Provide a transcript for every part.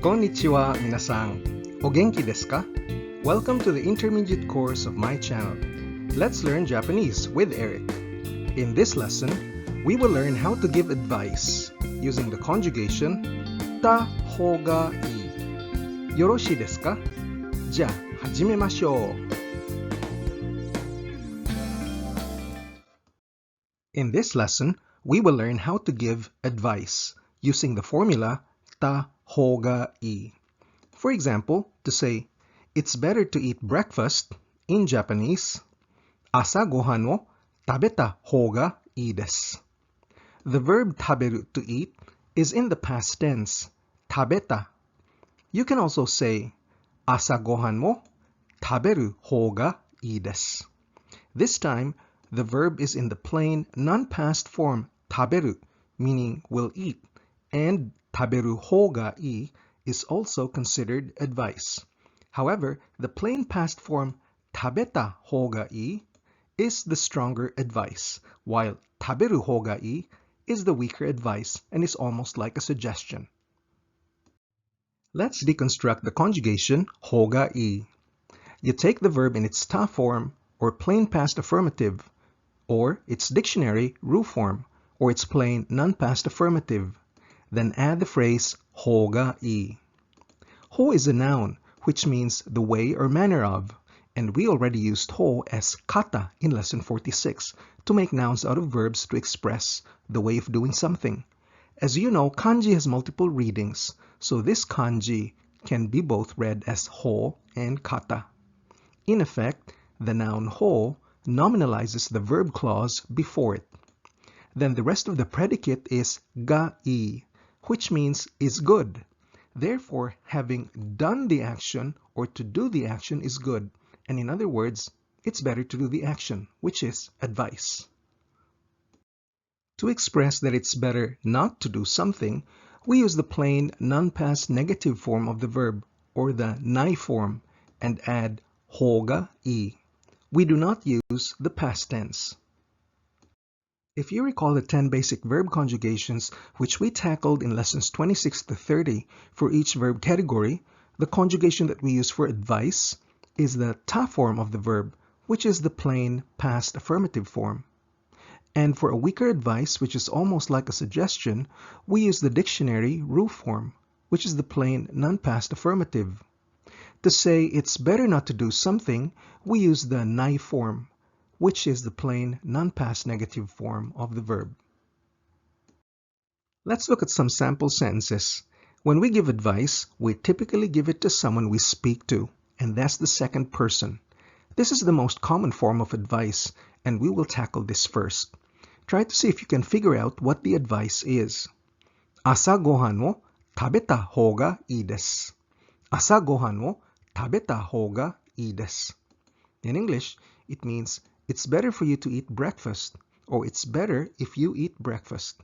Konnichiwa, minasan. O genki desu ka? Welcome to the intermediate course of my channel. Let's learn Japanese with Eric. In this lesson, we will learn how to give advice using the conjugation ta hou ga ii. Yoroshii desu ka? じゃあ始めましょう. In this lesson, we will learn how to give advice using the formula ta hou ga ii. For example, to say, it's better to eat breakfast, in Japanese, 朝ご飯を食べた方がいいです. The verb 食べる to eat is in the past tense, 食べた. You can also say, 朝ご飯を食べる方がいいです. This time, the verb is in the plain non-past form 食べる, meaning will eat, and 食べる方がいい is also considered advice. However, the plain past form 食べた方がいい is the stronger advice, while 食べる方がいい is the weaker advice and is almost like a suggestion. Let's deconstruct the conjugation 方がいい. You take the verb in its ta form, or plain past affirmative, or its dictionary ru form, or its plain non-past affirmative. Then add the phrase 方がいい. Hou is a noun, which means the way or manner of, and we already used hou as kata in lesson 46 to make nouns out of verbs to express the way of doing something. As you know, kanji has multiple readings, so this kanji can be both read as hou and kata. In effect, the noun hou nominalizes the verb clause before it. Then the rest of the predicate is ga i, which means is good. Therefore, having done the action or to do the action is good. And in other words, it's better to do the action, which is advice. To express that it's better not to do something, we use the plain non-past negative form of the verb, or the nai form, and add hou ga ii. We do not use the past tense. If you recall the 10 basic verb conjugations which we tackled in lessons 26 to 30 for each verb category, the conjugation that we use for advice is the ta form of the verb, which is the plain past affirmative form. And for a weaker advice, which is almost like a suggestion, we use the dictionary ru form, which is the plain non-past affirmative. To say it's better not to do something, we use the nai form, which is the plain non-past negative form of the verb. Let's look at some sample sentences. When we give advice, we typically give it to someone we speak to, and that's the second person. This is the most common form of advice, and we will tackle this first. Try to see if you can figure out what the advice is. 朝ご飯を食べた方がいいです. 朝ご飯を食べた方がいいです. In English, it means it's better for you to eat breakfast, or it's better if you eat breakfast.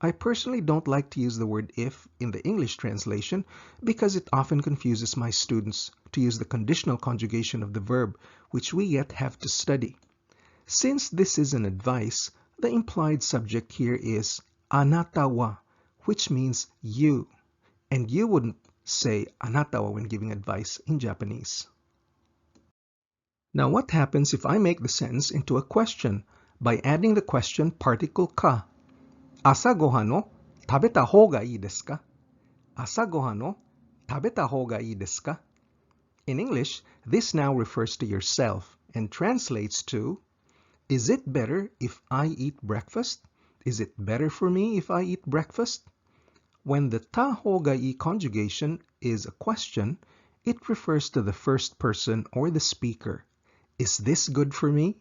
I personally don't like to use the word if in the English translation because it often confuses my students to use the conditional conjugation of the verb, which we yet have to study. Since this is an advice, the implied subject here is anata wa, which means you, and you wouldn't say anata wa when giving advice in Japanese. Now what happens if I make the sentence into a question by adding the question particle ka? 朝ご飯を食べた方がいいですか? 朝ご飯を食べた方がいいですか? In English, this now refers to yourself and translates to, is it better if I eat breakfast? Is it better for me if I eat breakfast? When the ta hou ga ii conjugation is a question, it refers to the first person or the speaker. Is this good for me?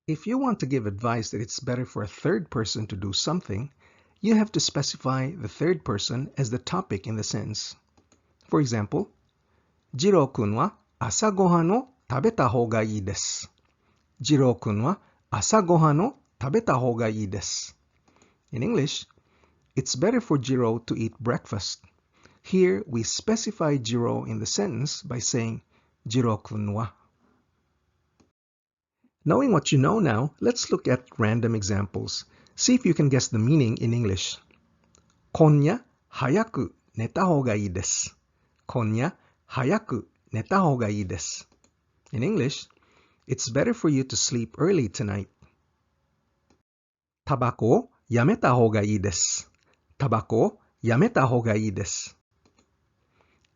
If you want to give advice that it's better for a third person to do something, you have to specify the third person as the topic in the sentence. For example, Jiro君は朝ご飯を食べた方がいいです. Jiro君は朝ご飯を食べた方がいいです. In English, it's better for Jiro to eat breakfast. Here, we specify Jiro in the sentence by saying Jiro君は. Knowing what you know now, let's look at random examples. See if you can guess the meaning in English. 今夜早く寝た方がいいです。今夜早く寝た方がいいです。In English, it's better for you to sleep early tonight. タバコをやめた方がいいです。タバコをやめた方がいいです。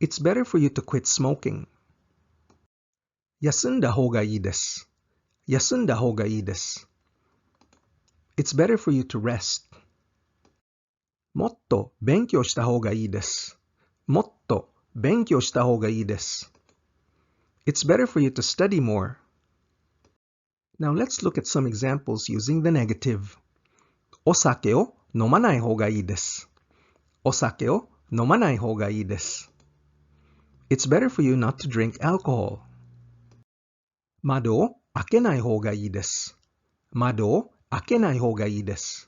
It's better for you to quit smoking. 休んだ方がいいです。休んだ方がいいです。It's better for you to rest. もっと勉強した方がいいです。もっと勉強した方がいいです。It's better for you to study more. Now let's look at some examples using the negative. お酒を飲まない方がいいです。お酒を飲まない方がいいです。It's better for you not to drink alcohol. 窓を開けない方がいいです。窓を開けない方がいいです。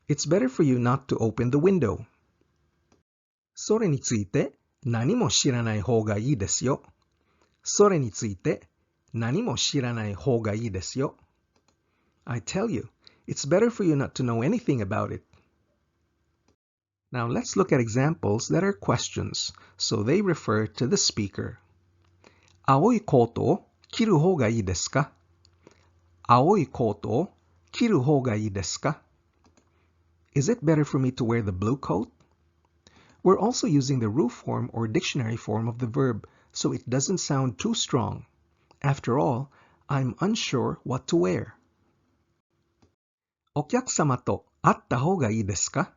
It's better for you not to open the window. それについて何も知らない方がいいですよ。それについて何も知らない方がいいですよ。I tell you, it's better for you not to know anything about it. Now let's look at examples that are questions, so they refer to the speaker. 青いコートを着る方がいいですか？青いコートを着る方がいいですか？ Is it better for me to wear the blue coat? We're also using the roof form or dictionary form of the verb, so it doesn't sound too strong. After all, I'm unsure what to wear. お客様と会った方がいいですか？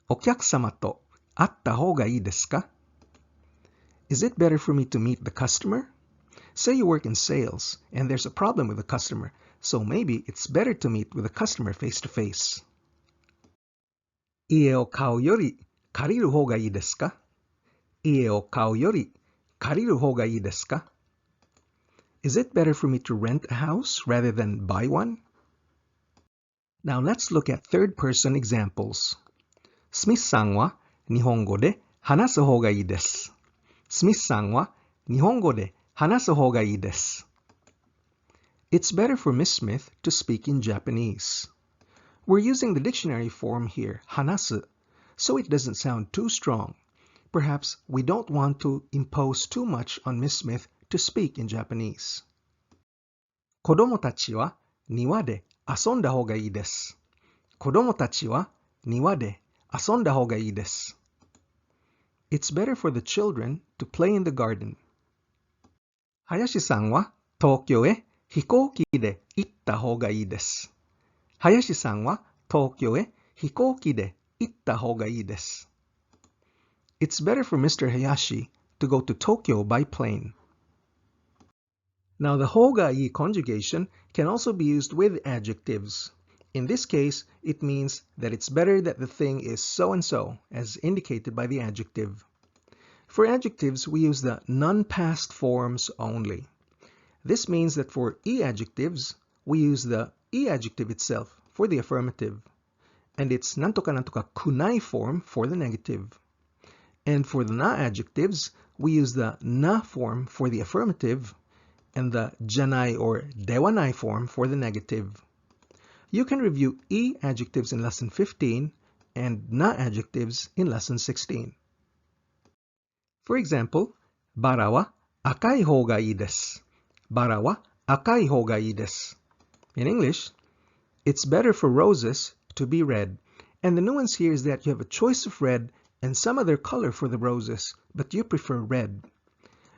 お客様と会った方がいいですか？ Is it better for me to meet the customer? Say you work in sales, and there's a problem with the customer, so maybe it's better to meet with the customer face to face. 家を買うより借りる方がいいですか？家を買うより借りる方がいいですか？ Is it better for me to rent a house rather than buy one? Now let's look at third-person examples. スミスさんは日本語で話す方がいいです。スミスさんは日本語で話す方がいいです。It's better for Miss Smith to speak in Japanese. We're using the dictionary form here, 話す, so it doesn't sound too strong. Perhaps we don't want to impose too much on Miss Smith to speak in Japanese. 子供たちは庭で遊んだ方がいいです。子供たちは庭で遊んだ方がいいです。It's better for the children to play in the garden. 林さんは東京へ飛行機で行った方がいいです。林さんは東京へ飛行機で行った方がいいです。It's better for Mr. Hayashi to go to Tokyo by plane. Now the 方がいい conjugation can also be used with adjectives. In this case, it means that it's better that the thing is so and so, as indicated by the adjective. For adjectives, we use the non-past forms only. This means that for e-adjectives, we use the e-adjective itself for the affirmative, and its nantoka nantoka kunai form for the negative. And for the na-adjectives, we use the na form for the affirmative, and the janai or dewanai form for the negative. You can review e-adjectives in lesson 15 and na-adjectives in lesson 16. For example, バラは赤い方がいいです。バラは赤い方がいいです。In English, it's better for roses to be red. And the nuance here is that you have a choice of red and some other color for the roses, but you prefer red.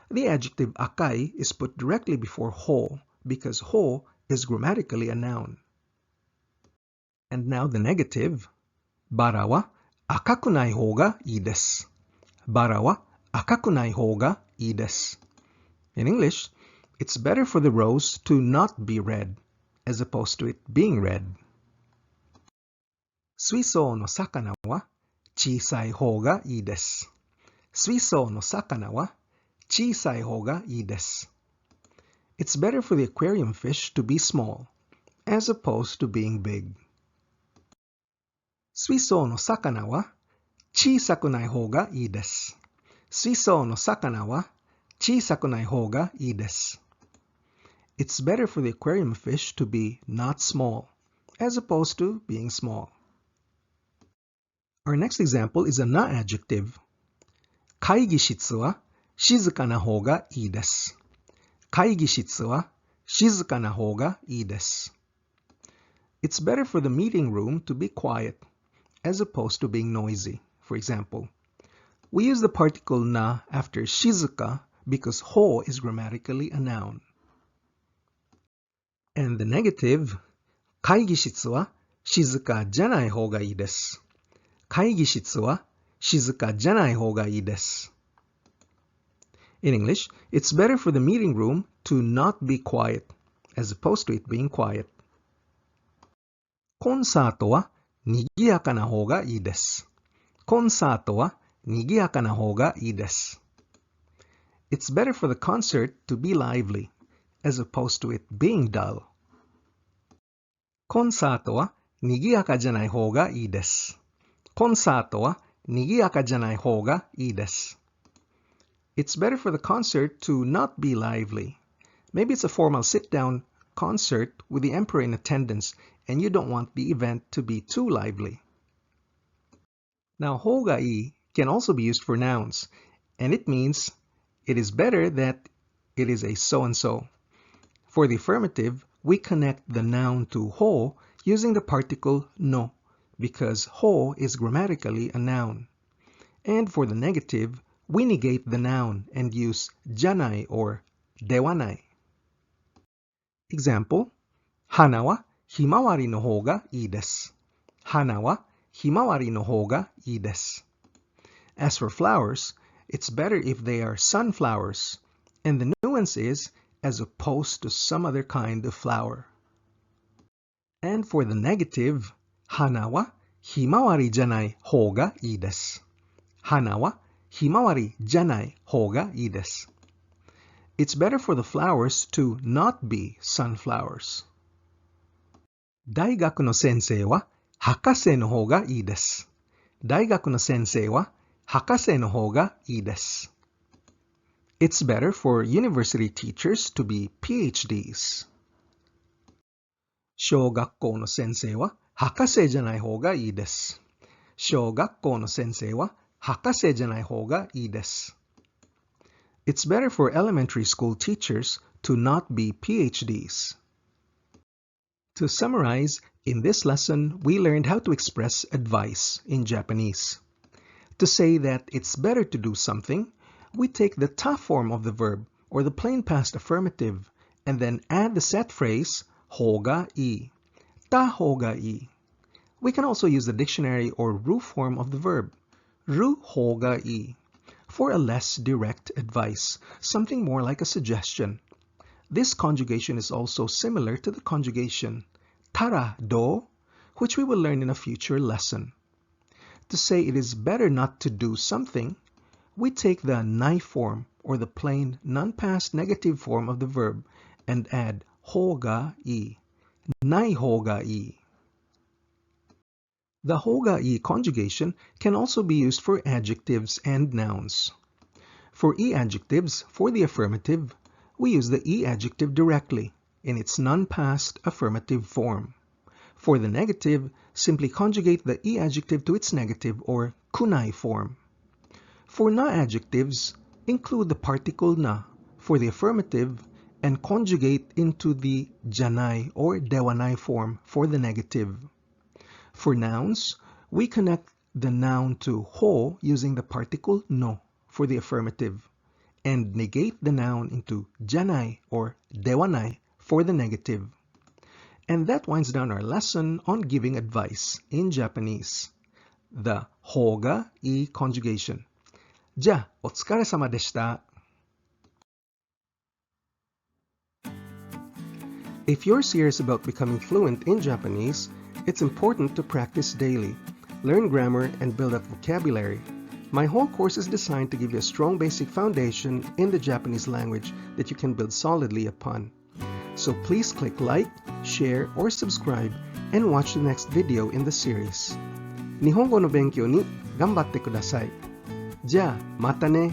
The adjective akai is put directly before ho because ho is grammatically a noun. And now the negative. バラは赤くない方がいいです。バラは赤くない方がいいです。In English, it's better for the rose to not be red, as opposed to it being red. 水槽の魚は小さい方がいいです。水槽の魚は小さい方がいいです。It's better for the aquarium fish to be small, as opposed to being big. 水槽の魚は小さくない方がいいです。水槽の魚は小さくない方がいいです。It's better for the aquarium fish to be not small, as opposed to being small. Our next example is a na adjective. 会議室は静かな方がいいです。会議室は静かな方がいいです。It's better for the meeting room to be quiet, as opposed to being noisy. For example, we use the particle na after shizuka because ho is grammatically a noun. And the negative, 会議室は静かじゃない方がいいです。会議室は静かじゃない方がいいです。In English, it's better for the meeting room to not be quiet, as opposed to it being quiet. コンサートは賑やかな方がいいです。コンサートは賑やかな方がいいです。It's better for the concert to be lively, as opposed to it being dull. コンサートは賑やかじゃない方がいいです。コンサートは賑やかじゃない方がいいです。It's better for the concert to not be lively. Maybe it's a formal sit-down concert with the emperor in attendance and you don't want the event to be too lively. Now, 方がいい can also be used for nouns, and it means it is better that it is a so-and-so. For the affirmative, we connect the noun to ほ using the particle no, because ほ is grammatically a noun. And for the negative, we negate the noun and use じゃない or ではない. Example, 花はひまわりの方がいいです。花はひまわりの方がいいです。As for flowers, it's better if they are sunflowers, and the nuance is as opposed to some other kind of flower. And for the negative, 花はひまわりじゃない方がいいです。花はひまわりじゃない方がいいです。It's better for the flowers to not be sunflowers. 大学の先生は博士の方がいいです。大学の先生は博士の方がいいです。It's better for university teachers to be PhDs. 小学校の先生は博士じゃない方がいいです。小学校の先生は博士じゃない方がいいです。It's better for elementary school teachers to not be PhDs. To summarize, in this lesson, we learned how to express advice in Japanese. To say that it's better to do something, we take the ta form of the verb, or the plain past affirmative, and then add the set phrase, ほうがいい, たほうがいい. We can also use the dictionary or ru form of the verb, るほうがいい, for a less direct advice, something more like a suggestion. This conjugation is also similar to the conjugation たらどう, which we will learn in a future lesson. To say it is better not to do something, we take the ない form, or the plain non-past negative form of the verb, and add ほうがいい, ないほうがいい. The ほうがいい conjugation can also be used for adjectives and nouns. For adjectives, for the affirmative, we use the adjective directly in its non-past affirmative form. For the negative, simply conjugate the adjective to its negative or kunai form. For na adjectives, include the particle na for the affirmative and conjugate into the janai or dewanai form for the negative. For nouns, we connect the noun to ho using the particle no for the affirmative and negate the noun into janai or dewanai for the negative. And that winds down our lesson on giving advice in Japanese, the ほうがいい conjugation. じゃあ、お疲れ様でした。If you're serious about becoming fluent in Japanese, it's important to practice daily, learn grammar, and build up vocabulary. My whole course is designed to give you a strong basic foundation in the Japanese language that you can build solidly upon. So please click like, share, or subscribe and watch the next video in the series. 日本語の勉強に頑張ってください。じゃあ、またね。